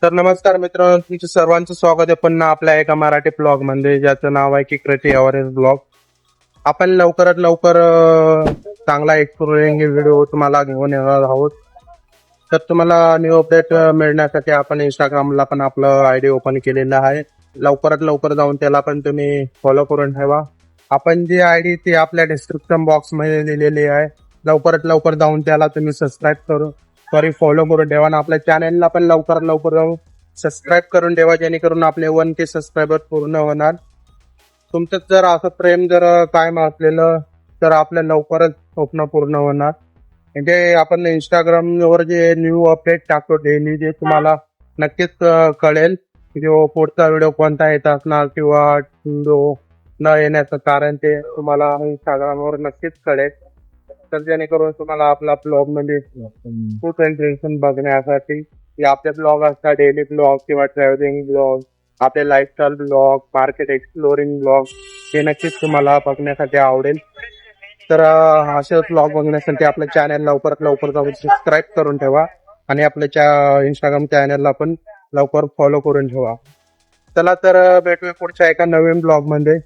तर नमस्कार मित्रांनो, तुमचं सर्वांचं स्वागत आहे पुन्हा आपल्या एका मराठी ब्लॉग मध्ये, ज्याचं नाव आहे की क्रिएटिव्ह अवेअरनेस ब्लॉग. आपण लवकरात लवकर चांगला एक्सप्लोरिंग व्हिडिओ तुम्हाला घेऊन येणार आहोत. तर तुम्हाला न्यू अपडेट मिळण्यासाठी आपण इंस्टाग्रामला पण आपलं आयडी ओपन केलेलं आहे. लवकरात लवकर जाऊन त्याला पण तुम्ही फॉलो करून ठेवा. आपण जी आयडी ती आपल्या डिस्क्रिप्शन बॉक्स मध्ये दिलेली आहे. लवकरात लवकर जाऊन त्याला तुम्ही फॉलो करून ठेवा आणि आपल्या चॅनलला पण लवकरात लवकर जाऊन सबस्क्राईब करून ठेवा, जेणेकरून आपले 1K सबस्क्रायबर पूर्ण होणार. तुमचं जर असं प्रेम जर कायम असलेलं तर आपल्या लवकरच स्वप्न पूर्ण होणार. म्हणजे आपण इंस्टाग्रामवर जे न्यू अपडेट टाकतो डेली, जे तुम्हाला नक्कीच कळेल जो पुढचा व्हिडिओ कोणता येत असणार किंवा व्हिडिओ न येण्याचं कारण ते तुम्हाला इंस्टाग्रामवर नक्कीच कळेल. तर जेणेकरून तुम्हाला आपला ब्लॉग मध्ये खूप इंटरेस्टिंग बघण्यासाठी आपले ब्लॉग असतात, डेली ब्लॉग किंवा ट्रॅव्हलिंग ब्लॉग, आपले lifestyle blog, market exploring blog, हे नक्कीच तुम्हाला बघण्यासाठी आवडेल. तर असे ब्लॉग बघण्यासाठी आपल्या चॅनल लवकरात लवकर जाऊन सबस्क्राईब करून ठेवा आणि आपल्या इंस्टाग्राम चॅनलला पण लवकर फॉलो करून ठेवा. चला तर भेटूया पुढच्या एका नवीन ब्लॉग मध्ये.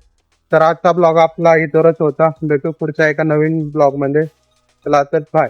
तर आजचा ब्लॉग आपला इथवरच होता. भेटू पुढच्या एका नवीन ब्लॉग मध्ये. चला तर बाय.